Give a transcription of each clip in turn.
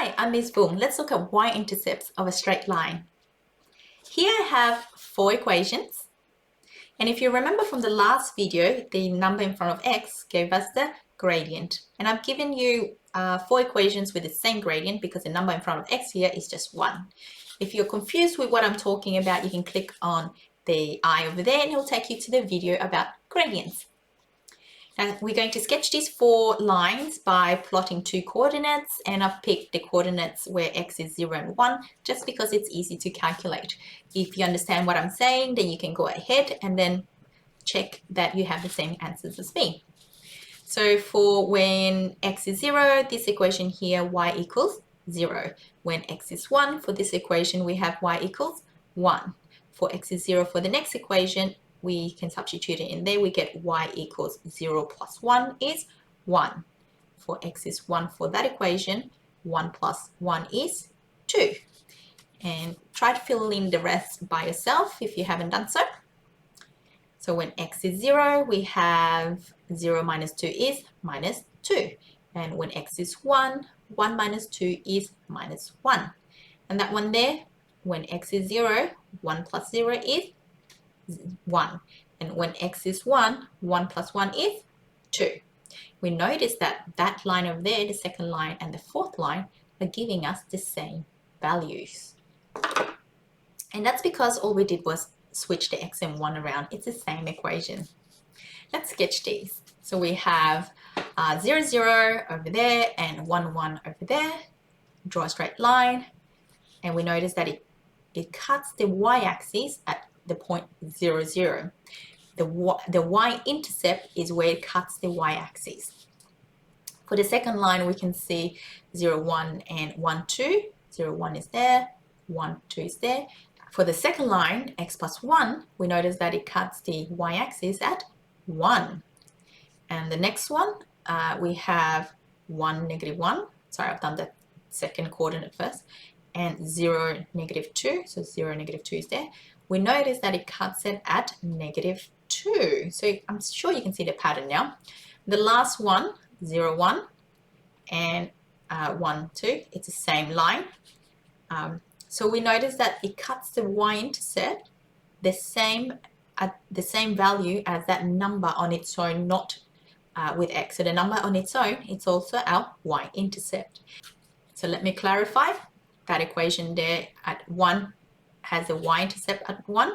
Hi, I'm Ms. Boom. Let's look at y-intercepts of a straight line. Here I have 4 equations. And if you remember from the last video, the number in front of x gave us the gradient. And I've given you 4 equations with the same gradient because the number in front of x here is just 1. If you're confused with what I'm talking about, you can click on the eye over there and it'll take you to the video about gradients. Now we're going to sketch these 4 lines by plotting 2 coordinates, and I've picked the coordinates where x is 0 and 1 just because it's easy to calculate. If you understand what I'm saying, then you can go ahead and then check that you have the same answers as me. So for when x is 0, this equation here, y equals 0. When x is 1, for this equation we have y equals 1. For x is 0 for the next equation, we can substitute it in there. We get y equals 0 plus 1 is 1. For x is 1 for that equation, 1 plus 1 is 2. And try to fill in the rest by yourself if you haven't done so. So when x is 0, we have 0 minus 2 is minus 2. And when x is 1, 1 minus 2 is minus 1. And that one there, when x is 0, 1 plus 0 is 1. And when x is 1, 1 plus 1 is 2. We notice that that line over there, the second line and the fourth line, are giving us the same values. And that's because all we did was switch the x and 1 around. It's the same equation. Let's sketch these. So we have 0, 0 over there and 1, 1 over there. Draw a straight line. And we notice that it cuts the y-axis at the point 0, 0. The y-intercept is where it cuts the y-axis. For the second line, we can see 0, 1 and 1, 2. 0, 1 is there, 1, 2 is there. For the second line, x plus 1, we notice that it cuts the y-axis at 1. And the next one, we have 1, negative 1. Sorry, I've done the second coordinate first. And 0, negative 2. So 0, negative 2 is there. We notice that it cuts it at negative 2. So I'm sure you can see the pattern now. The last one, 0, 1 and 1, 2, it's the same line. So we notice that it cuts the y-intercept the same at the same value as that number on its own, not with x. So the number on its own, it's also our y-intercept. So let me clarify. That equation there at 1 has a y-intercept at 1,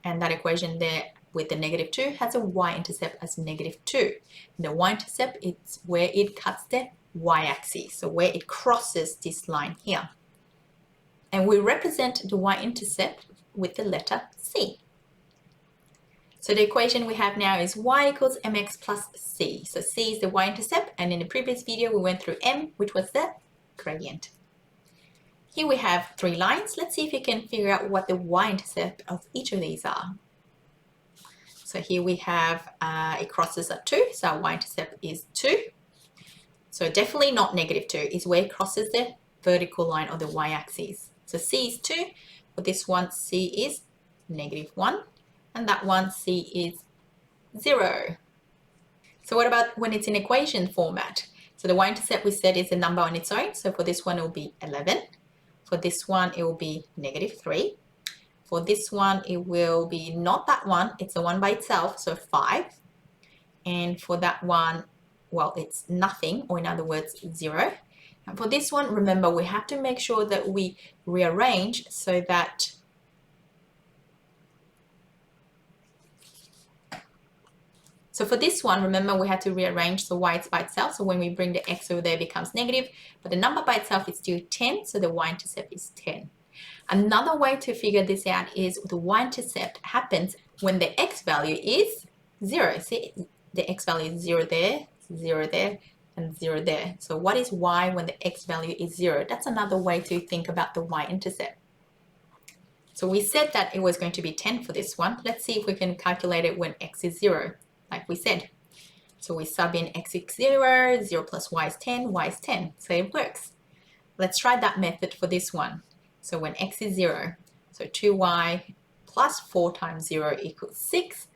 and that equation there with the negative 2 has a y-intercept as negative 2. The y-intercept is where it cuts the y-axis, so where it crosses this line here. And we represent the y-intercept with the letter c. So the equation we have now is y equals mx plus c. So c is the y-intercept, and in the previous video we went through m, which was the gradient. Here we have 3 lines. Let's see if you can figure out what the y-intercept of each of these are. So here we have, it crosses at 2, so our y-intercept is 2. So definitely not negative 2, is where it crosses the vertical line of the y-axis. So c is 2, for this one c is negative 1, and that one c is 0. So what about when it's in equation format? So the y-intercept we said is a number on its own, so for this one it will be 11. For this one, it will be negative 3. For this one, it will be not that one. It's a 1 by itself, so 5. And for that one, well, it's nothing, or in other words, 0. And for this one, remember, we have to make sure that we rearrange so that So for this one, remember we had to rearrange the y is by itself. So when we bring the x over there, it becomes negative, but the number by itself is still 10. So the y-intercept is 10. Another way to figure this out is the y-intercept happens when the x value is 0. See, the x value is 0 there, 0 there, and 0 there. So what is y when the x value is 0? That's another way to think about the y-intercept. So we said that it was going to be 10 for this one. Let's see if we can calculate it when x is 0. Like we said. So we sub in x is 0, 0 plus y is 10, y is 10. So it works. Let's try that method for this one. So when x is 0, so 2y plus 4 times 0 equals 6.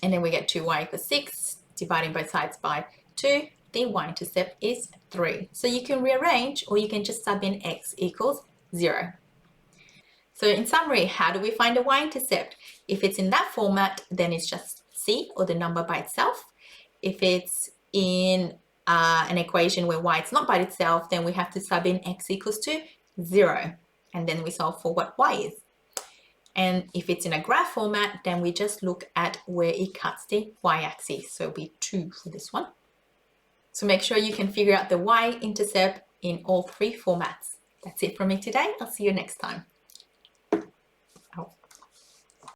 And then we get 2y equals 6, dividing both sides by 2. the y-intercept is 3. So you can rearrange, or you can just sub in x equals 0. So in summary, how do we find the y-intercept? If it's in that format, then it's just c, or the number by itself. If it's in an equation where y is not by itself, then we have to sub in x equals to 0, and then we solve for what y is. And if it's in a graph format, then we just look at where it cuts the y-axis. So it'll be 2 for this one. So make sure you can figure out the y-intercept in all 3 formats. That's it from me today. I'll see you next time.